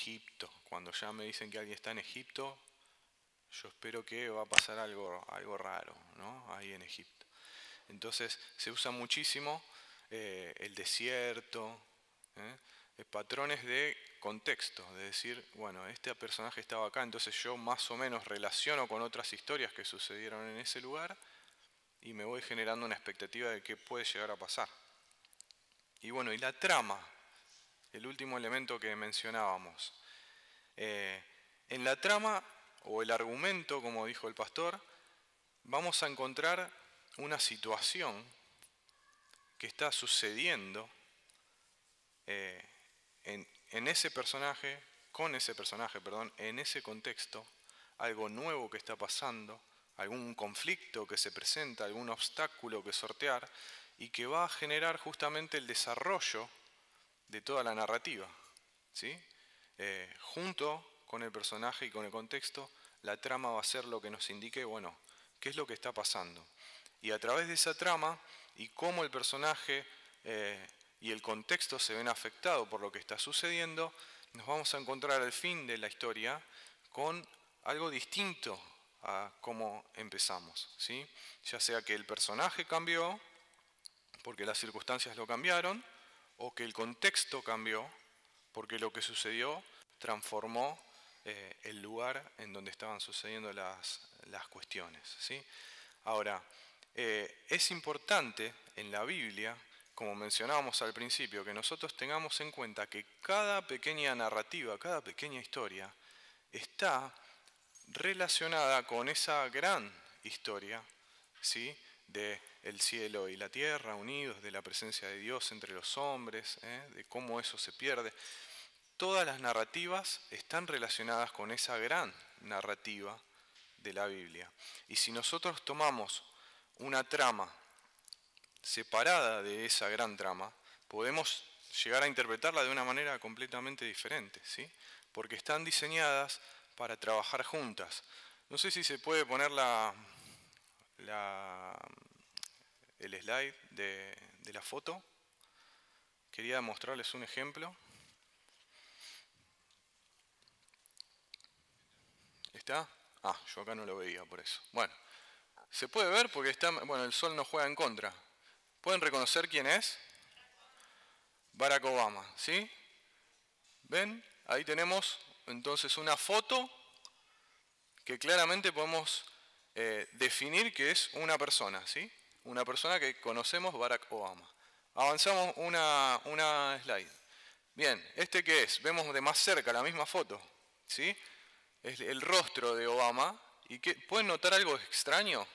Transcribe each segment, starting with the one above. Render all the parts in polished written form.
Egipto. Cuando ya me dicen que alguien está en Egipto, yo espero que va a pasar algo raro, ¿no? Ahí en Egipto. Entonces se usa muchísimo el desierto, patrones de contexto, de decir, bueno, este personaje estaba acá, entonces yo más o menos relaciono con otras historias que sucedieron en ese lugar y me voy generando una expectativa de qué puede llegar a pasar. Y bueno, y la trama, el último elemento que mencionábamos. En la trama, o el argumento, como dijo el pastor, vamos a encontrar una situación que está sucediendo en ese personaje, con ese personaje, perdón, en ese contexto, algo nuevo que está pasando, algún conflicto que se presenta, algún obstáculo que sortear y que va a generar justamente el desarrollo de toda la narrativa, ¿sí? Junto con el personaje y con el contexto, la trama va a ser lo que nos indique, bueno, qué es lo que está pasando. Y a través de esa trama y cómo el personaje y el contexto se ven afectados por lo que está sucediendo, nos vamos a encontrar al fin de la historia con algo distinto a cómo empezamos, ¿sí? Ya sea que el personaje cambió porque las circunstancias lo cambiaron, o que el contexto cambió porque lo que sucedió transformó el lugar en donde estaban sucediendo las cuestiones, ¿sí? Ahora, es importante en la Biblia, como mencionábamos al principio, que nosotros tengamos en cuenta que cada pequeña narrativa, cada pequeña historia, está relacionada con esa gran historia, ¿sí? De el cielo y la tierra unidos, de la presencia de Dios entre los hombres, de cómo eso se pierde. Todas las narrativas están relacionadas con esa gran narrativa de la Biblia. Y si nosotros tomamos una trama separada de esa gran trama, podemos llegar a interpretarla de una manera completamente diferente, ¿sí? Porque están diseñadas para trabajar juntas. No sé si se puede poner el slide de la foto. Quería mostrarles un ejemplo. ¿Está? Ah, yo acá no lo veía por eso. Bueno, se puede ver porque está, bueno, el sol nos juega en contra. ¿Pueden reconocer quién es? Barack Obama, ¿sí? ¿Ven? Ahí tenemos entonces una foto que claramente podemos definir que es una persona, ¿sí? Una persona que conocemos, Barack Obama. Avanzamos una slide. Bien, ¿este qué es? Vemos de más cerca la misma foto, ¿sí? Es el rostro de Obama. ¿Y qué? ¿Pueden notar algo extraño?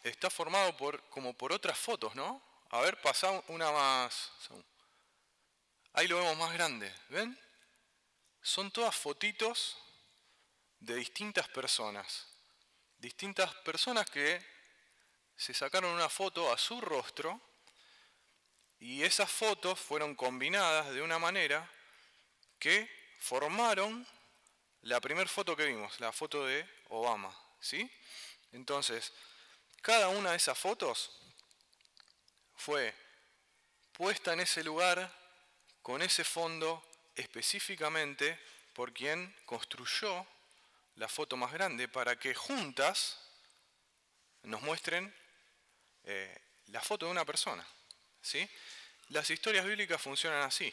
Está formado como por otras fotos, ¿no? A ver, pasá una más. Ahí lo vemos más grande, ¿ven? Son todas fotitos de distintas personas. Distintas personas que se sacaron una foto a su rostro y esas fotos fueron combinadas de una manera que formaron la primera foto que vimos, la foto de Obama, ¿sí? Entonces, cada una de esas fotos fue puesta en ese lugar con ese fondo específicamente por quien construyó la foto más grande para que juntas nos muestren la foto de una persona, ¿sí? Las historias bíblicas funcionan así.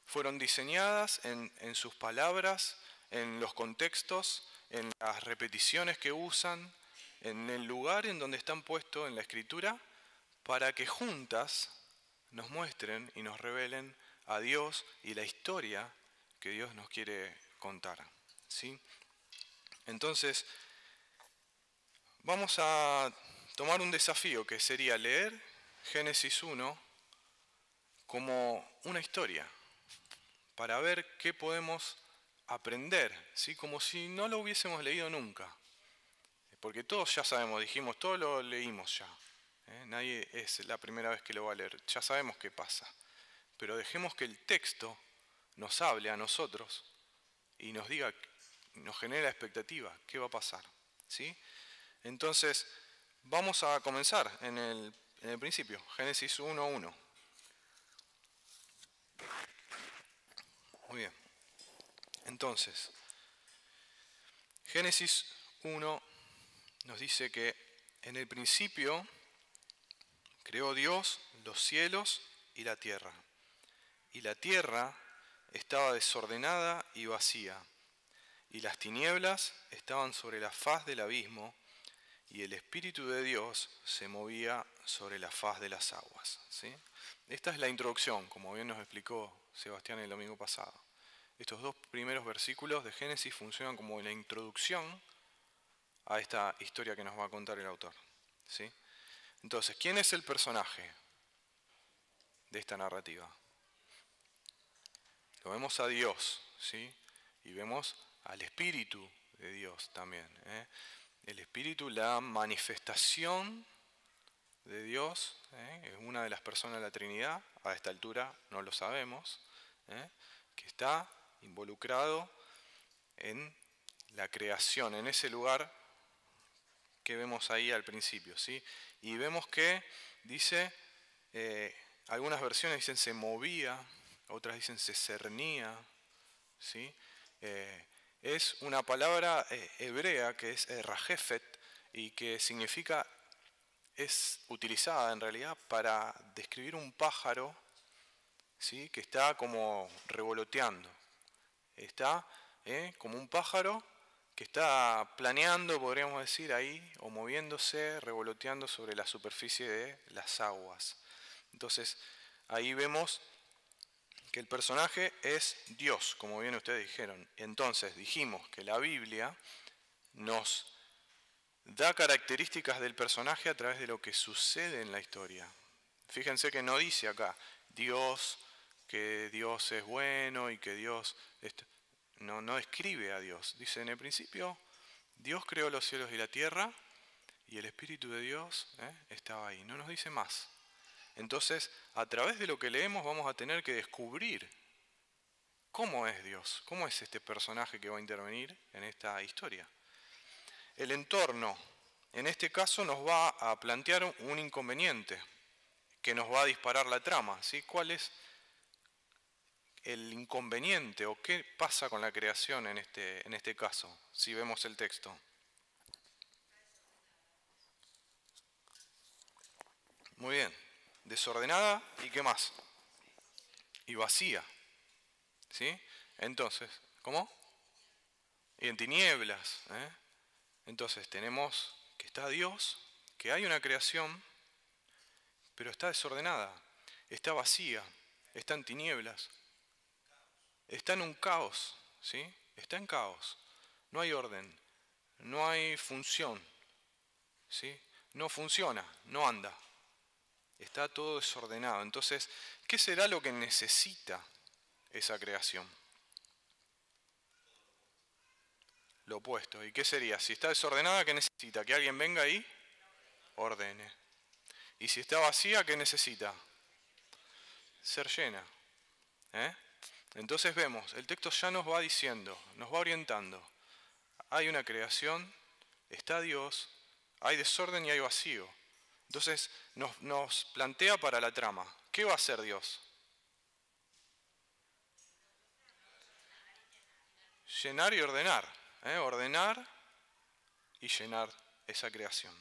Fueron diseñadas en sus palabras, en los contextos, en las repeticiones que usan, en el lugar en donde están puestos en la escritura, para que juntas nos muestren y nos revelen a Dios y la historia que Dios nos quiere contar, ¿sí? Entonces, vamos a tomar un desafío que sería leer Génesis 1 como una historia, para ver qué podemos aprender, ¿sí? Como si no lo hubiésemos leído nunca. Porque todos ya sabemos, dijimos, todo lo leímos ya. Nadie es la primera vez que lo va a leer, ya sabemos qué pasa. Pero dejemos que el texto nos hable a nosotros y nos diga, nos genera expectativa, qué va a pasar, ¿sí? Entonces, vamos a comenzar en el principio, Génesis 1:1. Muy bien. Entonces, Génesis 1 nos dice que en el principio creó Dios los cielos y la tierra. Y la tierra estaba desordenada y vacía, y las tinieblas estaban sobre la faz del abismo, y el Espíritu de Dios se movía sobre la faz de las aguas. ¿Sí? Esta es la introducción, como bien nos explicó Sebastián el domingo pasado. Estos dos primeros versículos de Génesis funcionan como la introducción a esta historia que nos va a contar el autor. ¿Sí? Entonces, ¿quién es el personaje de esta narrativa? Lo vemos a Dios, ¿sí? Y vemos al Espíritu de Dios también. El Espíritu, la manifestación de Dios, es una de las personas de la Trinidad, a esta altura no lo sabemos, que está involucrado en la creación, en ese lugar que vemos ahí al principio, ¿sí? Y vemos que dice, algunas versiones dicen se movía, otras dicen se cernía, ¿sí? Es una palabra hebrea que es rajefet y que significa, es utilizada en realidad para describir un pájaro, ¿sí? Que está como revoloteando, está como un pájaro que está planeando, podríamos decir, ahí, o moviéndose, revoloteando sobre la superficie de las aguas. Entonces, ahí vemos que el personaje es Dios, como bien ustedes dijeron. Entonces, dijimos que la Biblia nos da características del personaje a través de lo que sucede en la historia. Fíjense que no dice acá Dios, que Dios es bueno y que Dios... No describe a Dios. Dice en el principio, Dios creó los cielos y la tierra y el Espíritu de Dios estaba ahí. No nos dice más. Entonces, a través de lo que leemos vamos a tener que descubrir cómo es Dios, cómo es este personaje que va a intervenir en esta historia. El entorno, en este caso, nos va a plantear un inconveniente que nos va a disparar la trama, ¿sí? ¿Cuál es el inconveniente o qué pasa con la creación en este caso, si vemos el texto? Muy bien, desordenada y qué más, y vacía, ¿sí? Entonces, ¿cómo? Y en tinieblas, Entonces tenemos que está Dios, que hay una creación, pero está desordenada, está vacía, está en tinieblas, está en un caos, ¿sí? Está en caos, no hay orden, no hay función, ¿sí? No funciona, no anda, está todo desordenado. Entonces, ¿qué será lo que necesita esa creación? Lo opuesto. ¿Y qué sería? Si está desordenada, ¿qué necesita? Que alguien venga y ordene. Y si está vacía, ¿qué necesita? Ser llena. Entonces vemos, el texto ya nos va diciendo, nos va orientando. Hay una creación, está Dios, hay desorden y hay vacío. Entonces nos plantea para la trama, ¿qué va a hacer Dios? Llenar y ordenar. Ordenar y llenar esa creación.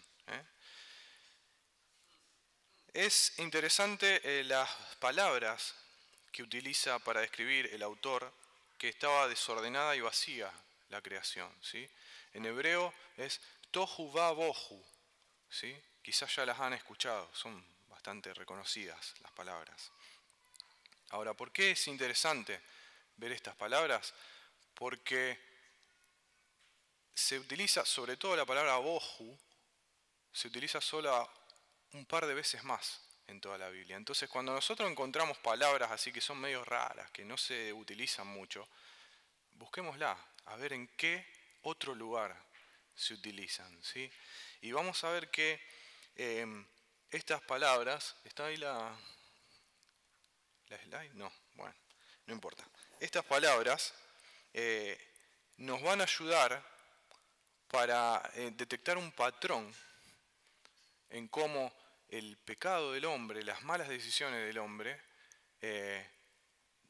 Es interesante las palabras que utiliza para describir el autor, que estaba desordenada y vacía la creación, ¿sí? En hebreo es tohu va bohu, ¿sí? Quizás ya las han escuchado, son bastante reconocidas las palabras. Ahora, ¿por qué es interesante ver estas palabras? Porque se utiliza, sobre todo la palabra bohu, se utiliza solo un par de veces más en toda la Biblia. Entonces, cuando nosotros encontramos palabras así que son medio raras, que no se utilizan mucho, busquémosla, a ver en qué otro lugar se utilizan, ¿sí? Y vamos a ver que estas palabras, ¿está ahí la slide? No, bueno, no importa. Estas palabras nos van a ayudar para detectar un patrón en cómo el pecado del hombre, las malas decisiones del hombre,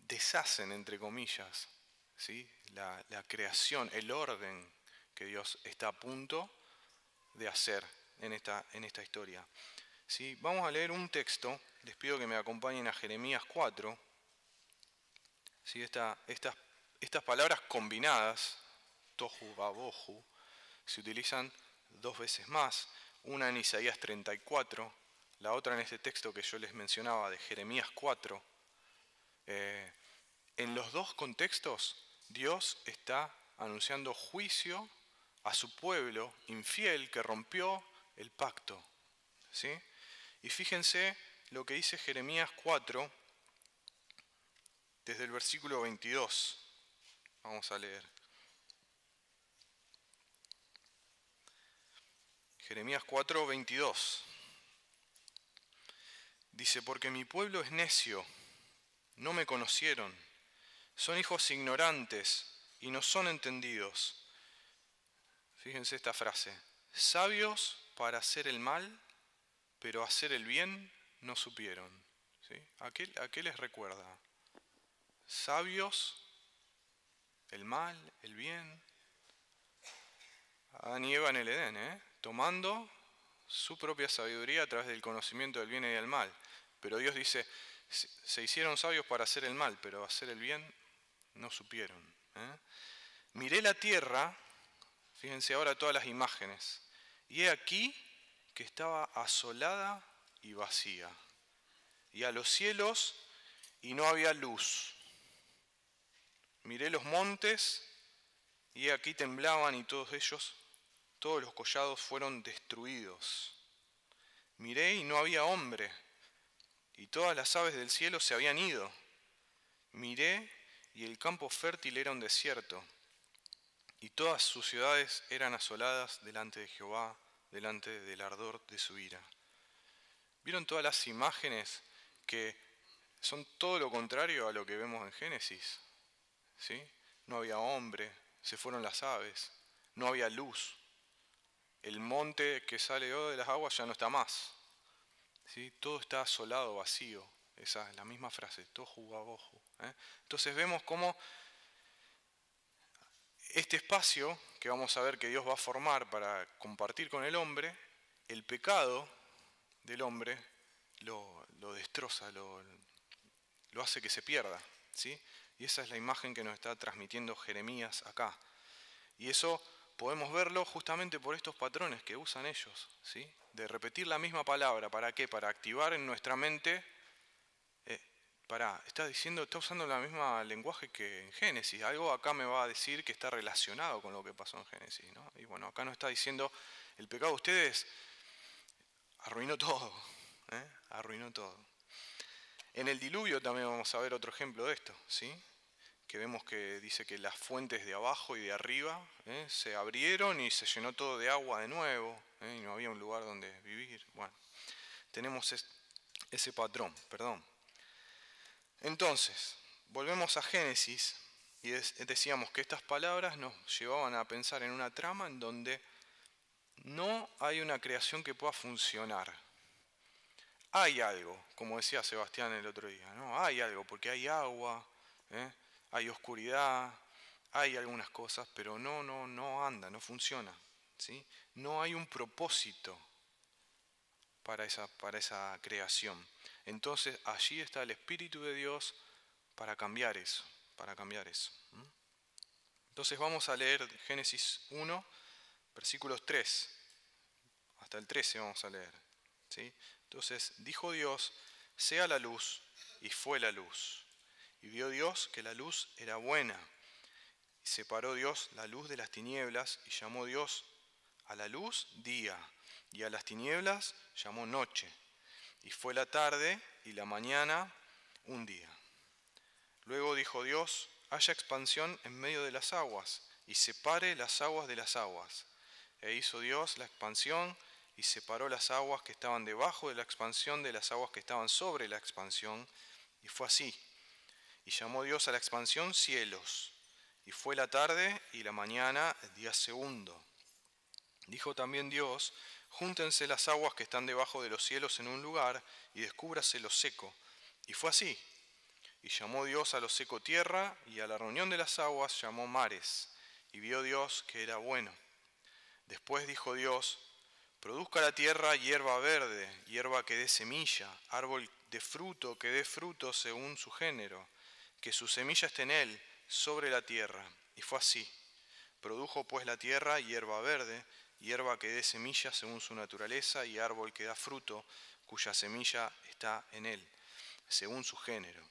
deshacen, entre comillas, ¿sí? la creación, el orden que Dios está a punto de hacer en esta historia. ¿Sí? Vamos a leer un texto, les pido que me acompañen a Jeremías 4. ¿Sí? Estas palabras combinadas, tohu babohu, se utilizan 2 veces más, una en Isaías 34, la otra en este texto que yo les mencionaba de Jeremías 4. En los 2 contextos, Dios está anunciando juicio a su pueblo infiel que rompió el pacto. ¿Sí? Y fíjense lo que dice Jeremías 4, desde el versículo 22. Vamos a leer. Jeremías 4, 22. Dice, porque mi pueblo es necio, no me conocieron, son hijos ignorantes y no son entendidos. Fíjense esta frase, sabios para hacer el mal, pero hacer el bien no supieron. ¿Sí? ¿A qué les recuerda? Sabios, el mal, el bien. Adán y Eva en el Edén, tomando su propia sabiduría a través del conocimiento del bien y del mal. Pero Dios dice, se hicieron sabios para hacer el mal, pero hacer el bien no supieron. Miré la tierra, fíjense ahora todas las imágenes, y he aquí que estaba asolada y vacía, y a los cielos y no había luz. Miré los montes, y he aquí temblaban y todos los collados fueron destruidos. Miré y no había hombre, y todas las aves del cielo se habían ido. Miré y el campo fértil era un desierto, y todas sus ciudades eran asoladas delante de Jehová, delante del ardor de su ira. ¿Vieron todas las imágenes que son todo lo contrario a lo que vemos en Génesis? ¿Sí? No había hombre, se fueron las aves, no había luz. El monte que sale de las aguas ya no está más. ¿Sí? Todo está asolado, vacío. Esa es la misma frase, tohu babohu. Entonces vemos cómo este espacio que vamos a ver que Dios va a formar para compartir con el hombre, el pecado del hombre lo destroza, lo hace que se pierda. ¿Sí? Y esa es la imagen que nos está transmitiendo Jeremías acá. Y eso podemos verlo justamente por estos patrones que usan ellos, ¿sí? De repetir la misma palabra. ¿Para qué? Para activar en nuestra mente. Está usando el mismo lenguaje que en Génesis. Algo acá me va a decir que está relacionado con lo que pasó en Génesis, ¿no? Y bueno, acá nos está diciendo, el pecado de ustedes arruinó todo, arruinó todo. En el diluvio también vamos a ver otro ejemplo de esto, ¿sí? Que vemos que dice que las fuentes de abajo y de arriba se abrieron y se llenó todo de agua de nuevo, y no había un lugar donde vivir. Bueno, tenemos ese patrón, perdón. Entonces, volvemos a Génesis y decíamos que estas palabras nos llevaban a pensar en una trama en donde no hay una creación que pueda funcionar. Hay algo, como decía Sebastián el otro día, ¿no? Hay algo, porque hay agua, hay oscuridad, hay algunas cosas, pero no anda, no funciona, ¿sí? No hay un propósito para esa creación. Entonces allí está el Espíritu de Dios para cambiar eso, Entonces vamos a leer Génesis 1, versículos 3, hasta el 13 vamos a leer, ¿sí? Entonces dijo Dios, sea la luz, y fue la luz. Y vio Dios que la luz era buena. Y separó Dios la luz de las tinieblas, y llamó Dios a la luz día, y a las tinieblas llamó noche. Y fue la tarde y la mañana un día. Luego dijo Dios, haya expansión en medio de las aguas, y separe las aguas de las aguas. E hizo Dios la expansión, y separó las aguas que estaban debajo de la expansión de las aguas que estaban sobre la expansión, y fue así. Y llamó Dios a la expansión cielos, y fue la tarde y la mañana el día segundo. Dijo también Dios, júntense las aguas que están debajo de los cielos en un lugar, y descúbrase lo seco. Y fue así. Y llamó Dios a lo seco tierra, y a la reunión de las aguas llamó mares. Y vio Dios que era bueno. Después dijo Dios: produzca la tierra hierba verde, hierba que dé semilla, árbol de fruto que dé fruto según su género, que su semilla esté en él, sobre la tierra. Y fue así. Produjo pues la tierra hierba verde, hierba que dé semilla según su naturaleza, y árbol que da fruto, cuya semilla está en él, según su género.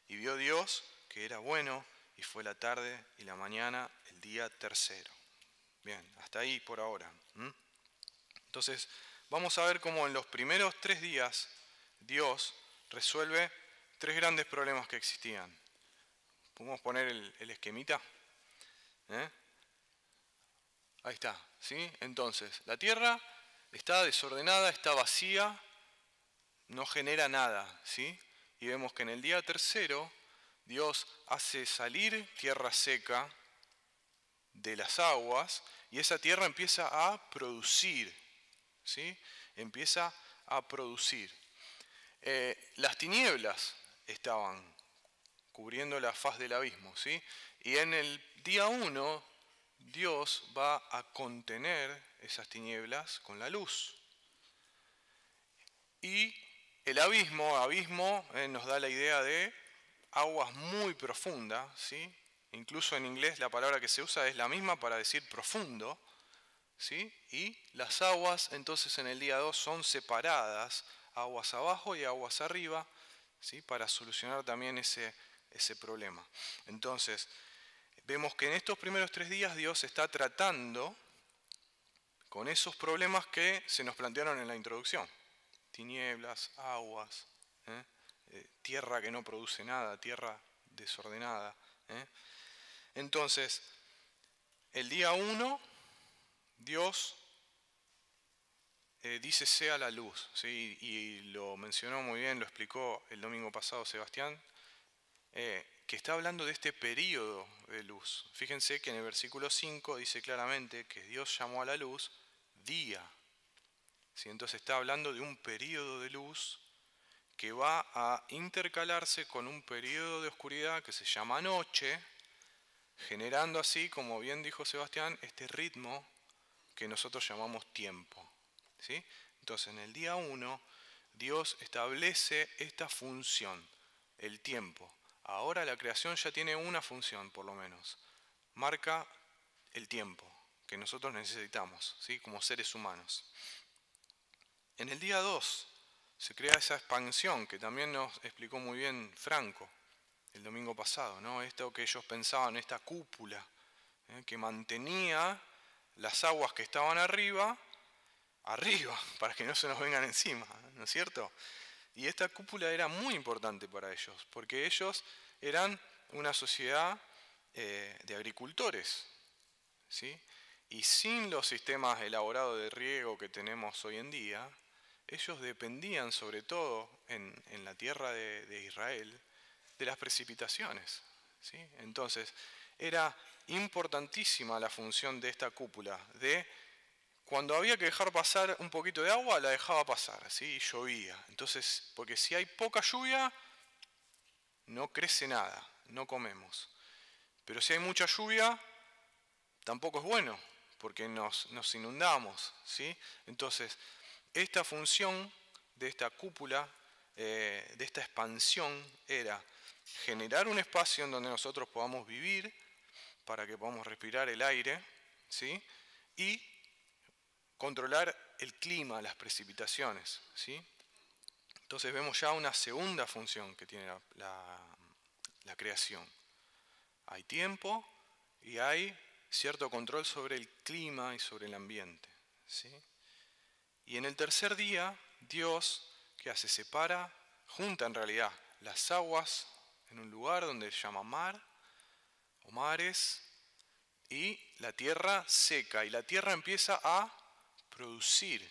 Y vio Dios que era bueno, y fue la tarde y la mañana, el día tercero. Bien, hasta ahí por ahora. Entonces, vamos a ver cómo en los primeros 3 días Dios resuelve 3 grandes problemas que existían. ¿Podemos poner el esquemita? Ahí está, ¿sí? Entonces, la tierra está desordenada, está vacía, no genera nada, ¿sí? Y vemos que en el día tercero Dios hace salir tierra seca de las aguas y esa tierra empieza a producir, ¿sí? Empieza a producir. Las tinieblas estaban cubriendo la faz del abismo, ¿sí? Y en el día 1 Dios va a contener esas tinieblas con la luz. Y el abismo nos da la idea de aguas muy profundas, ¿sí? Incluso en inglés la palabra que se usa es la misma para decir profundo, ¿sí? Y las aguas entonces en el día 2 son separadas, aguas abajo y aguas arriba, ¿sí? Para solucionar también ese problema. Entonces, vemos que en estos primeros 3 días Dios está tratando con esos problemas que se nos plantearon en la introducción. Tinieblas, aguas, tierra que no produce nada, tierra desordenada. Entonces, el día 1, Dios dice sea la luz, ¿sí? Y lo mencionó muy bien, lo explicó el domingo pasado Sebastián, que está hablando de este período de luz. Fíjense que en el versículo 5 dice claramente que Dios llamó a la luz día. ¿Sí? Entonces está hablando de un período de luz que va a intercalarse con un período de oscuridad que se llama noche, generando así, como bien dijo Sebastián, este ritmo que nosotros llamamos tiempo. ¿Sí? Entonces en el día 1 Dios establece esta función, el tiempo. Ahora la creación ya tiene una función por lo menos, marca el tiempo que nosotros necesitamos, ¿sí? Como seres humanos. En el día 2 se crea esa expansión que también nos explicó muy bien Franco el domingo pasado, ¿no? Esto que ellos pensaban, esta cúpula, que mantenía las aguas que estaban arriba, para que no se nos vengan encima, ¿no es cierto? Y esta cúpula era muy importante para ellos, porque ellos eran una sociedad de agricultores, ¿sí? Y sin los sistemas elaborados de riego que tenemos hoy en día, ellos dependían sobre todo en la tierra de Israel de las precipitaciones, ¿sí? Entonces era importantísima la función de esta cúpula, de cuando había que dejar pasar un poquito de agua, la dejaba pasar, ¿sí? Y llovía. Entonces, porque si hay poca lluvia, no crece nada, no comemos. Pero si hay mucha lluvia, tampoco es bueno, porque nos inundamos, ¿sí? Entonces, esta función de esta cúpula, de esta expansión, era generar un espacio en donde nosotros podamos vivir, para que podamos respirar el aire, ¿sí? Y controlar el clima, las precipitaciones, ¿sí? Entonces vemos ya una segunda función que tiene la creación. Hay tiempo y hay cierto control sobre el clima y sobre el ambiente, ¿sí? Y en el tercer día, Dios, ¿qué hace? Separa, junta en realidad las aguas en un lugar donde se llama mar o mares, y la tierra seca, y la tierra empieza a producir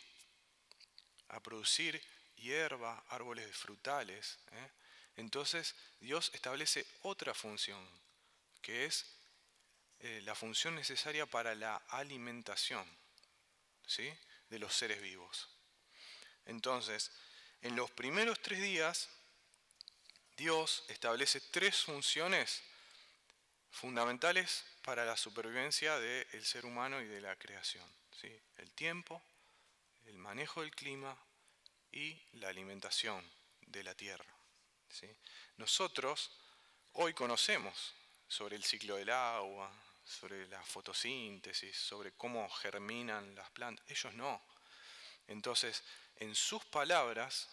hierba, árboles frutales. Entonces Dios establece otra función, que es la función necesaria para la alimentación, ¿sí? De los seres vivos. Entonces, en los primeros 3 días, Dios establece 3 funciones fundamentales para la supervivencia del ser humano y de la creación, ¿sí? El tiempo, el manejo del clima y la alimentación de la tierra, ¿sí? Nosotros hoy conocemos sobre el ciclo del agua, sobre la fotosíntesis, sobre cómo germinan las plantas. Ellos no. Entonces, en sus palabras,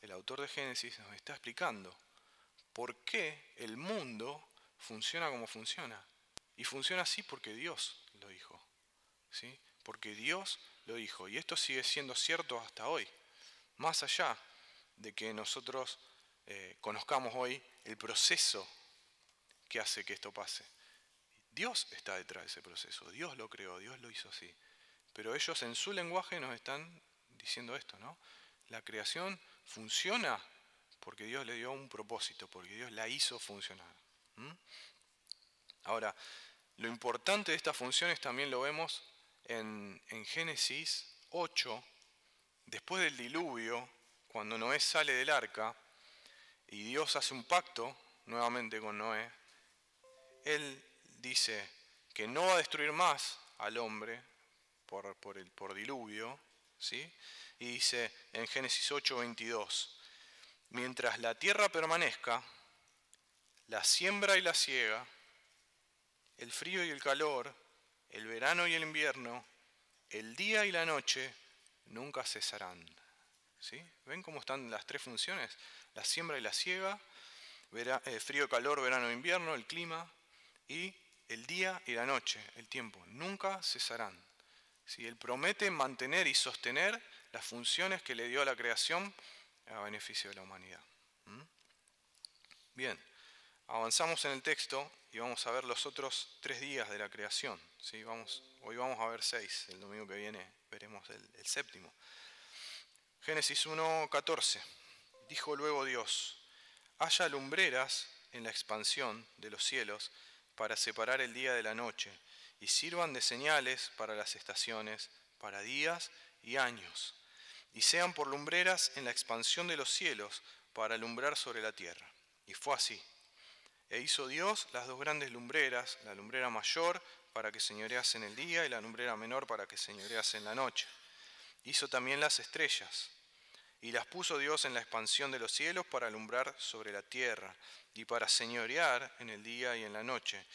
el autor de Génesis nos está explicando por qué el mundo funciona como funciona. Y funciona así porque Dios lo dijo, ¿sí? Porque Dios lo dijo. Y esto sigue siendo cierto hasta hoy. Más allá de que nosotros conozcamos hoy el proceso que hace que esto pase. Dios está detrás de ese proceso. Dios lo creó, Dios lo hizo así. Pero ellos en su lenguaje nos están diciendo esto, ¿no? La creación funciona porque Dios le dio un propósito, porque Dios la hizo funcionar. Ahora, lo importante de estas funciones también lo vemos en Génesis 8, después del diluvio, cuando Noé sale del arca y Dios hace un pacto nuevamente con Noé. Él dice que no va a destruir más al hombre por diluvio, ¿sí? Y dice en Génesis 8:22, mientras la tierra permanezca, la siembra y la siega, el frío y el calor, el verano y el invierno, el día y la noche, nunca cesarán. ¿Sí? ¿Ven cómo están las 3 funciones? La siembra y la siega, frío, calor, verano e invierno, el clima, y el día y la noche, el tiempo, nunca cesarán. ¿Sí? Él promete mantener y sostener las funciones que le dio a la creación a beneficio de la humanidad. Bien, avanzamos en el texto y vamos a ver los otros 3 días de la creación. ¿Sí? Hoy vamos a ver 6, el domingo que viene veremos el séptimo. Génesis 1:14. Dijo luego Dios: haya lumbreras en la expansión de los cielos para separar el día de la noche, y sirvan de señales para las estaciones, para días y años, y sean por lumbreras en la expansión de los cielos para alumbrar sobre la tierra. Y fue así. E hizo Dios las 2 grandes lumbreras, la lumbrera mayor para que señorease en el día y la lumbrera menor para que señorease en la noche. Hizo también las estrellas, y las puso Dios en la expansión de los cielos para alumbrar sobre la tierra, y para señorear en el día y en la noche,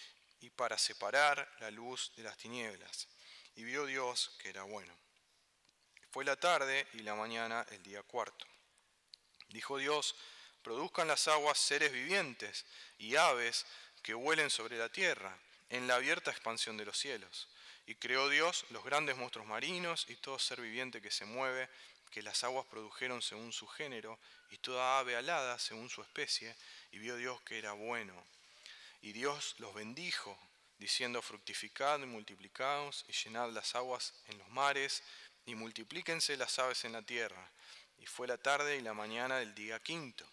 y para separar la luz de las tinieblas. Y vio Dios que era bueno. Fue la tarde y la mañana el día cuarto. Dijo Dios: produzcan las aguas seres vivientes y aves que vuelen sobre la tierra, en la abierta expansión de los cielos. Y creó Dios los grandes monstruos marinos y todo ser viviente que se mueve, que las aguas produjeron según su género, y toda ave alada según su especie, y vio Dios que era bueno. Y Dios los bendijo, diciendo: fructificad y multiplicaos, y llenad las aguas en los mares, y multiplíquense las aves en la tierra. Y fue la tarde y la mañana del día quinto.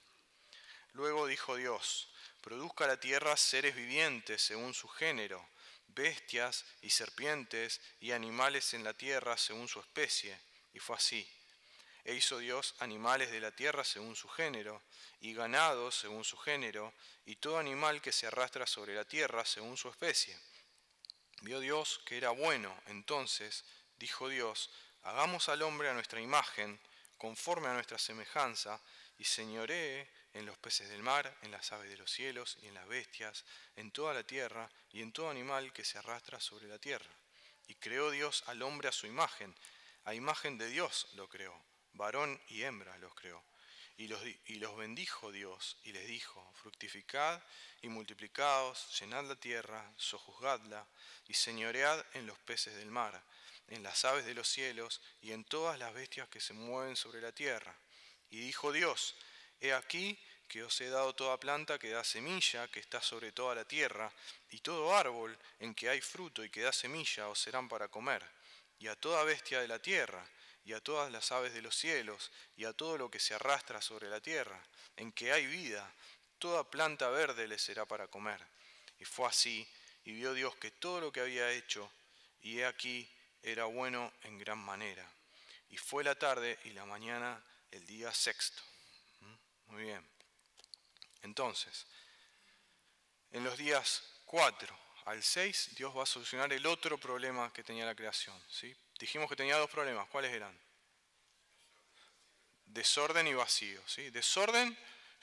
Luego dijo Dios: produzca la tierra seres vivientes según su género, bestias y serpientes y animales en la tierra según su especie. Y fue así. E hizo Dios animales de la tierra según su género, y ganado según su género, y todo animal que se arrastra sobre la tierra según su especie. Vio Dios que era bueno. Entonces dijo Dios: hagamos al hombre a nuestra imagen, conforme a nuestra semejanza, y señoree en los peces del mar, en las aves de los cielos y en las bestias, en toda la tierra y en todo animal que se arrastra sobre la tierra. Y creó Dios al hombre a su imagen de Dios lo creó, varón y hembra los creó. Y los bendijo Dios y les dijo: fructificad y multiplicaos, llenad la tierra, sojuzgadla, y señoread en los peces del mar, en las aves de los cielos y en todas las bestias que se mueven sobre la tierra. Y dijo Dios: he aquí que os he dado toda planta que da semilla, que está sobre toda la tierra, y todo árbol en que hay fruto y que da semilla os serán para comer, y a toda bestia de la tierra, y a todas las aves de los cielos, y a todo lo que se arrastra sobre la tierra, en que hay vida, toda planta verde les será para comer. Y fue así, y vio Dios que todo lo que había hecho, y he aquí, era bueno en gran manera. Y fue la tarde y la mañana el día sexto. Muy bien. Entonces, en los días 4 al 6, Dios va a solucionar el otro problema que tenía la creación, ¿sí? Dijimos que tenía dos problemas. ¿Cuáles eran? Desorden y vacío, ¿sí? Desorden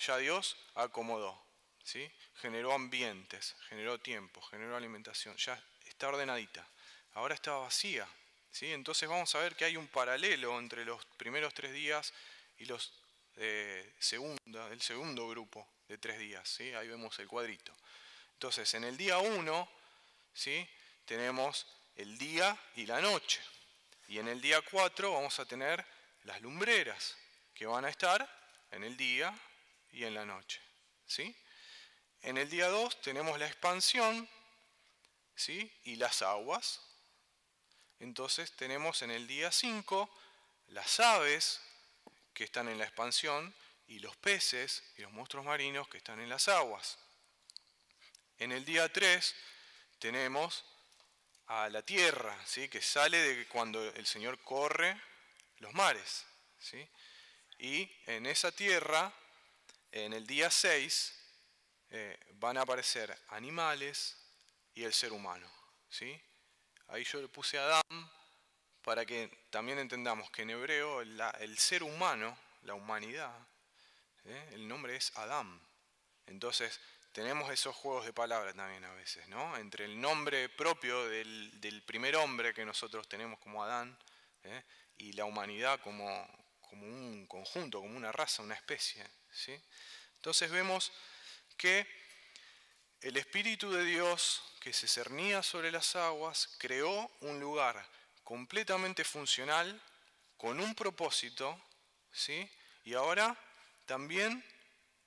ya Dios acomodó, ¿sí? Generó ambientes, generó tiempo, generó alimentación, ya está ordenadita. Ahora está vacía, ¿sí? Entonces vamos a ver que hay un paralelo entre los primeros 3 días y el segundo grupo de 3 días, ¿sí? Ahí vemos el cuadrito. Entonces en el día 1, ¿sí? Tenemos el día y la noche. Y en el día 4 vamos a tener las lumbreras, que van a estar en el día y en la noche, ¿sí? En el día 2 tenemos la expansión, ¿sí? Y las aguas. Entonces tenemos en el día 5 las aves que están en la expansión y los peces y los monstruos marinos que están en las aguas. En el día 3 tenemos a la tierra, ¿sí? Que sale de cuando el Señor corre los mares, ¿sí? Y en esa tierra, en el día 6, van a aparecer animales y el ser humano, ¿sí? Ahí yo le puse a Adán para que también entendamos que en hebreo el ser humano, la humanidad, el nombre es Adán. Entonces tenemos esos juegos de palabras también a veces, ¿no? Entre el nombre propio del primer hombre que nosotros tenemos como Adán, y la humanidad como un conjunto, como una raza, una especie, ¿sí? Entonces vemos que el Espíritu de Dios que se cernía sobre las aguas creó un lugar completamente funcional con un propósito, ¿sí? Y ahora también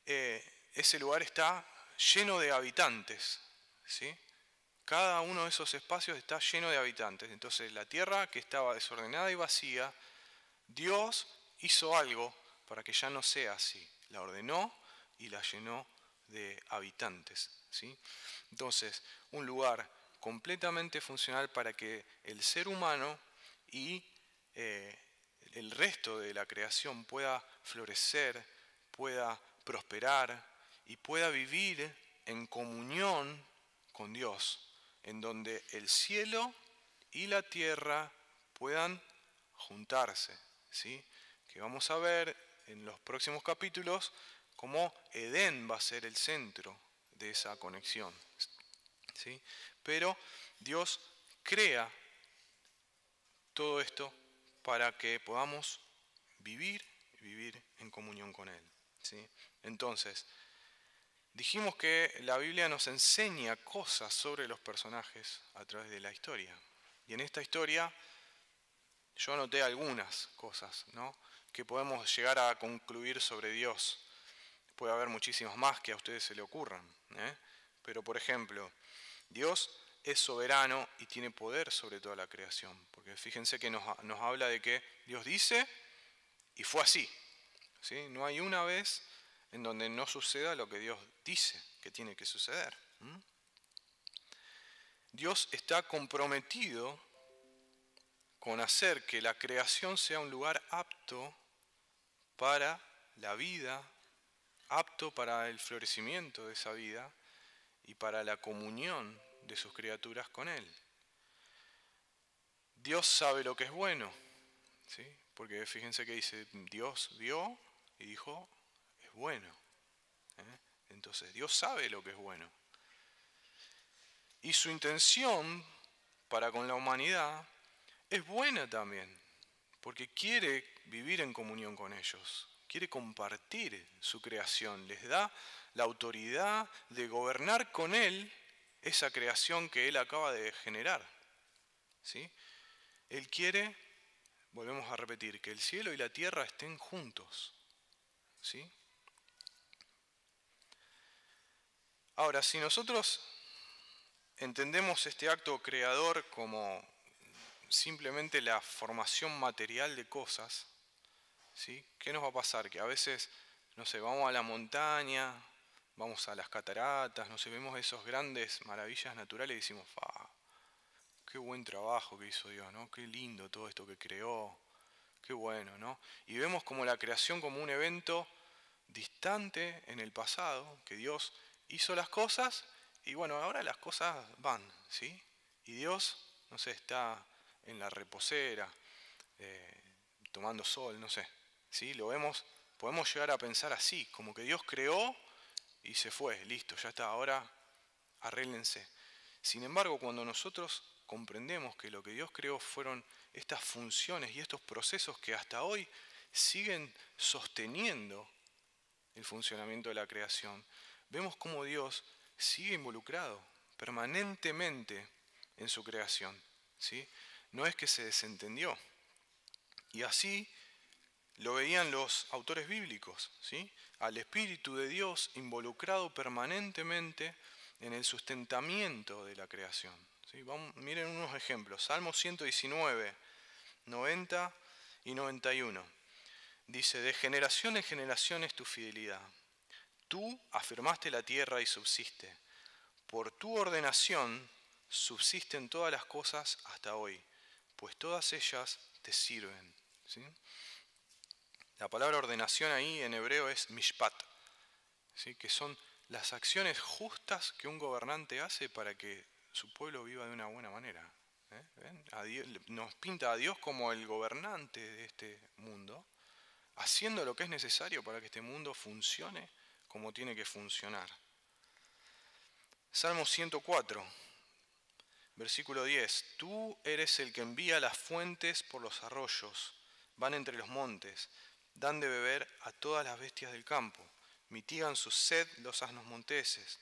ese lugar está lleno de habitantes, ¿sí? Cada uno de esos espacios está lleno de habitantes. Entonces la tierra que estaba desordenada y vacía, Dios hizo algo para que ya no sea así. La ordenó y la llenó de habitantes, ¿sí? Entonces, un lugar completamente funcional para que el ser humano y el resto de la creación pueda florecer, pueda prosperar y pueda vivir en comunión con Dios, en donde el cielo y la tierra puedan juntarse, ¿sí? Que vamos a ver en los próximos capítulos cómo Edén va a ser el centro de esa conexión, ¿sí? Pero Dios crea todo esto para que podamos vivir en comunión con Él, ¿sí? Entonces, dijimos que la Biblia nos enseña cosas sobre los personajes a través de la historia. Y en esta historia yo anoté algunas cosas, ¿no?, que podemos llegar a concluir sobre Dios. Puede haber muchísimas más que a ustedes se le ocurran, pero por ejemplo, Dios es soberano y tiene poder sobre toda la creación. Porque fíjense que nos habla de que Dios dice y fue así, ¿sí? No hay una vez en donde no suceda lo que Dios dice que tiene que suceder. Dios está comprometido con hacer que la creación sea un lugar apto para la vida, apto para el florecimiento de esa vida y para la comunión de sus criaturas con Él. Dios sabe lo que es bueno, ¿sí? Porque fíjense que dice, Dios vio y dijo, es bueno. Entonces Dios sabe lo que es bueno. Y su intención para con la humanidad es buena también, porque quiere vivir en comunión con ellos, quiere compartir su creación, les da la autoridad de gobernar con Él esa creación que Él acaba de generar, ¿sí? Él quiere, volvemos a repetir, que el cielo y la tierra estén juntos, ¿sí? Ahora, si nosotros entendemos este acto creador como simplemente la formación material de cosas, ¿sí?, ¿qué nos va a pasar? Que a veces, no sé, vamos a la montaña, vamos a las cataratas, no sé, vemos esas grandes maravillas naturales y decimos, qué buen trabajo que hizo Dios, ¿no? Qué lindo todo esto que creó, qué bueno, ¿no? Y vemos como la creación como un evento distante en el pasado, que Dios hizo las cosas y bueno, ahora las cosas van, ¿sí? Y Dios, no sé, está en la reposera, eh, tomando sol, no sé, ¿sí? Lo vemos, podemos llegar a pensar así, como que Dios creó y se fue, listo, ya está, ahora arréglense. Sin embargo, cuando nosotros comprendemos que lo que Dios creó fueron estas funciones y estos procesos que hasta hoy siguen sosteniendo el funcionamiento de la creación, vemos cómo Dios sigue involucrado permanentemente en su creación, ¿sí? No es que se desentendió. Y así lo veían los autores bíblicos, ¿sí? Al Espíritu de Dios involucrado permanentemente en el sustentamiento de la creación, ¿sí? Miren unos ejemplos. Salmo 119, 90 y 91. Dice, de generación en generación es tu fidelidad. Tú afirmaste la tierra y subsiste. Por tu ordenación subsisten todas las cosas hasta hoy, pues todas ellas te sirven, ¿sí? La palabra ordenación ahí en hebreo es mishpat, ¿sí? Que son las acciones justas que un gobernante hace para que su pueblo viva de una buena manera. ¿Ven? Nos pinta a Dios como el gobernante de este mundo, haciendo lo que es necesario para que este mundo funcione como tiene que funcionar. Salmo 104, versículo 10. Tú eres el que envía las fuentes por los arroyos, van entre los montes, dan de beber a todas las bestias del campo, mitigan su sed los asnos monteses.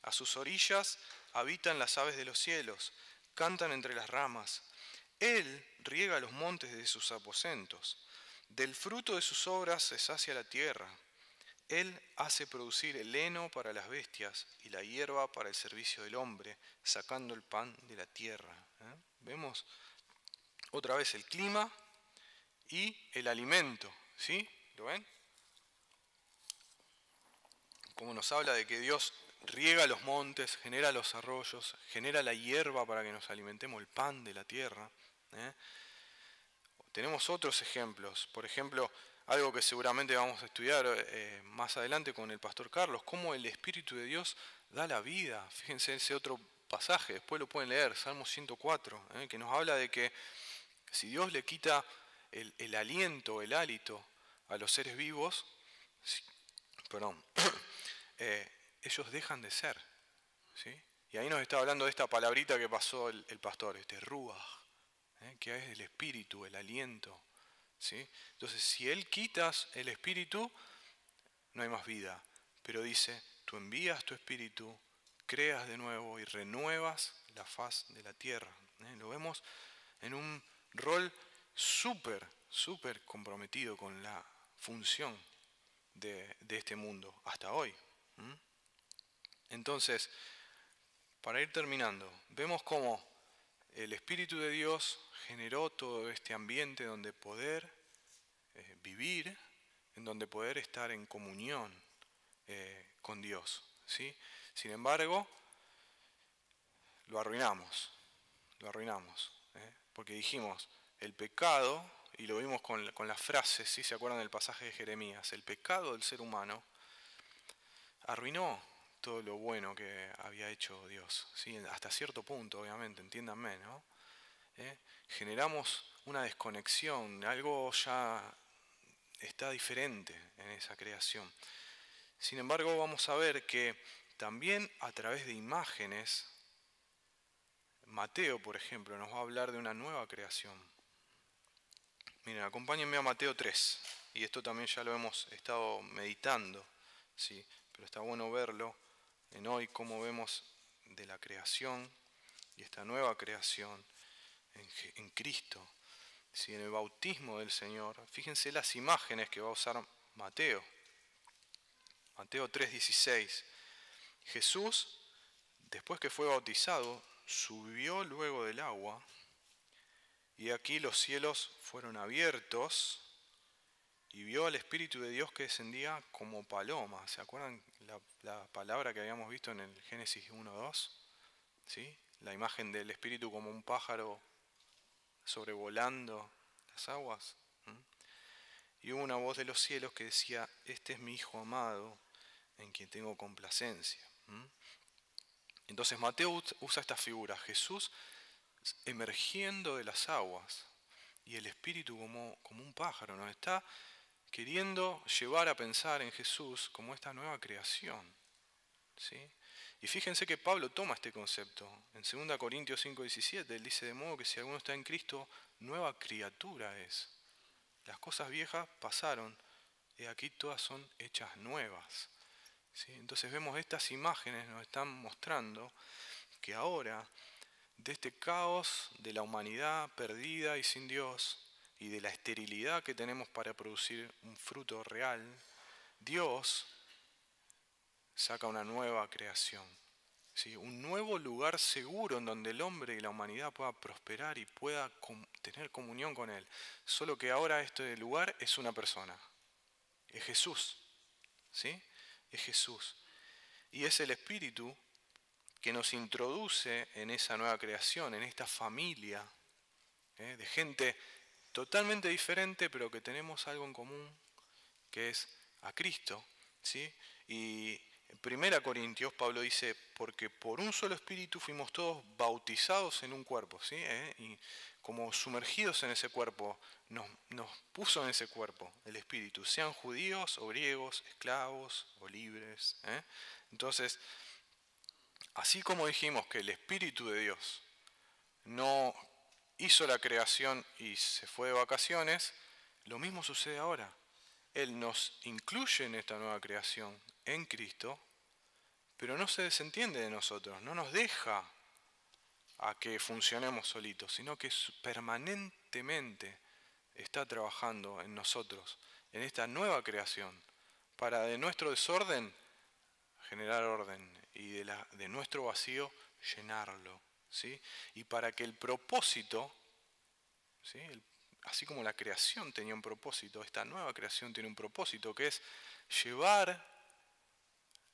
A sus orillas habitan las aves de los cielos, cantan entre las ramas. Él riega los montes de sus aposentos, del fruto de sus obras se sacia la tierra. Él hace producir el heno para las bestias y la hierba para el servicio del hombre, sacando el pan de la tierra. Vemos otra vez el clima y el alimento, ¿sí? ¿Lo ven? Como nos habla de que Dios riega los montes, genera los arroyos, genera la hierba para que nos alimentemos, el pan de la tierra. Tenemos otros ejemplos, por ejemplo, algo que seguramente vamos a estudiar más adelante con el pastor Carlos, cómo el Espíritu de Dios da la vida. Fíjense ese otro pasaje, después lo pueden leer, Salmo 104, que nos habla de que si Dios le quita el aliento, el hálito a los seres vivos, ellos dejan de ser, ¿sí? Y ahí nos está hablando de esta palabrita que pasó el pastor, este ruaj, que es el espíritu, el aliento, ¿sí? Entonces, si Él quitas el espíritu, no hay más vida. Pero dice, tú envías tu espíritu, creas de nuevo y renuevas la faz de la tierra. Lo vemos en un rol súper comprometido con la función de este mundo hasta hoy. Entonces, para ir terminando, vemos cómo el Espíritu de Dios generó todo este ambiente donde poder vivir, en donde poder estar en comunión con Dios, ¿sí? Sin embargo, lo arruinamos, porque dijimos, el pecado, y lo vimos con las frases, ¿sí? ¿Se acuerdan del pasaje de Jeremías? El pecado del ser humano arruinó todo lo bueno que había hecho Dios, ¿sí? Hasta cierto punto, obviamente, entiéndanme, ¿no? Generamos una desconexión, algo ya está diferente en esa creación. Sin embargo, vamos a ver que también a través de imágenes, Mateo, por ejemplo, nos va a hablar de una nueva creación. Miren, acompáñenme a Mateo 3, y esto también ya lo hemos estado meditando, ¿sí? Pero está bueno verlo en hoy, cómo vemos de la creación y esta nueva creación en Cristo, ¿sí? En el bautismo del Señor. Fíjense las imágenes que va a usar Mateo. Mateo 3:16. Jesús, después que fue bautizado, subió luego del agua, y aquí los cielos fueron abiertos, y vio al Espíritu de Dios que descendía como paloma. ¿Se acuerdan la palabra que habíamos visto en el Génesis 1:2? ¿Sí? La imagen del Espíritu como un pájaro sobrevolando las aguas. y hubo una voz de los cielos que decía: este es mi Hijo amado, en quien tengo complacencia. Entonces Mateo usa esta figura, Jesús emergiendo de las aguas, y el Espíritu como un pájaro nos está queriendo llevar a pensar en Jesús como esta nueva creación. ¿Sí? Y fíjense que Pablo toma este concepto. En 2 Corintios 5:17 él dice: de modo que si alguno está en Cristo, nueva criatura es. Las cosas viejas pasaron, y aquí todas son hechas nuevas. ¿Sí? Entonces vemos estas imágenes, nos están mostrando que ahora, de este caos de la humanidad perdida y sin Dios, y de la esterilidad que tenemos para producir un fruto real, Dios saca una nueva creación, ¿sí? Un nuevo lugar seguro en donde el hombre y la humanidad pueda prosperar y pueda tener comunión con Él. Solo que ahora este lugar es una persona, es Jesús, ¿sí? Es Jesús. Y es el Espíritu que nos introduce en esa nueva creación, en esta familia, de gente totalmente diferente, pero que tenemos algo en común, que es a Cristo, ¿sí? Y en 1 Corintios Pablo dice: porque por un solo Espíritu fuimos todos bautizados en un cuerpo, ¿sí? Y como sumergidos en ese cuerpo, nos puso en ese cuerpo el Espíritu, sean judíos o griegos, esclavos o libres. Entonces, así como dijimos que el Espíritu de Dios no hizo la creación y se fue de vacaciones, lo mismo sucede ahora. Él nos incluye en esta nueva creación en Cristo, pero no se desentiende de nosotros, no nos deja a que funcionemos solitos, sino que permanentemente está trabajando en nosotros, en esta nueva creación, para de nuestro desorden generar orden y de nuestro vacío llenarlo, ¿sí? Y para que el propósito, ¿sí? Así como la creación tenía un propósito, esta nueva creación tiene un propósito, que es llevar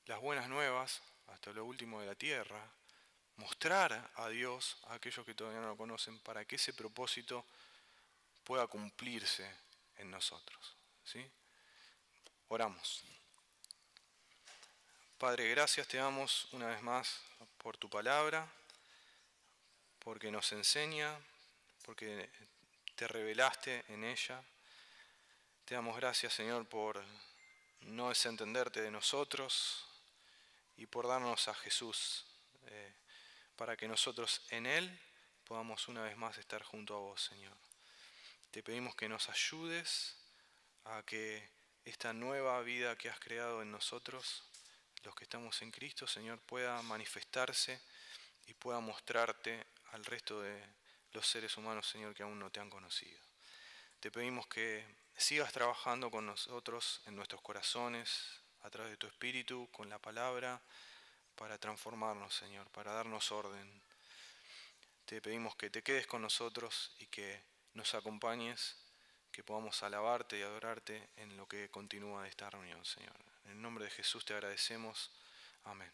las buenas nuevas hasta lo último de la tierra, mostrar a Dios a aquellos que todavía no lo conocen, para que ese propósito pueda cumplirse en nosotros, ¿sí? Oramos. Padre, gracias te damos una vez más por tu palabra, porque nos enseña, porque te revelaste en ella. Te damos gracias, Señor, por no desentenderte de nosotros y por darnos a Jesús, para que nosotros en Él podamos una vez más estar junto a vos, Señor. Te pedimos que nos ayudes a que esta nueva vida que has creado en nosotros, los que estamos en Cristo, Señor, pueda manifestarse y pueda mostrarte al resto de los seres humanos, Señor, que aún no te han conocido. Te pedimos que sigas trabajando con nosotros en nuestros corazones, a través de tu Espíritu, con la palabra, para transformarnos, Señor, para darnos orden. Te pedimos que te quedes con nosotros y que nos acompañes, que podamos alabarte y adorarte en lo que continúa de esta reunión, Señor. En el nombre de Jesús te agradecemos. Amén.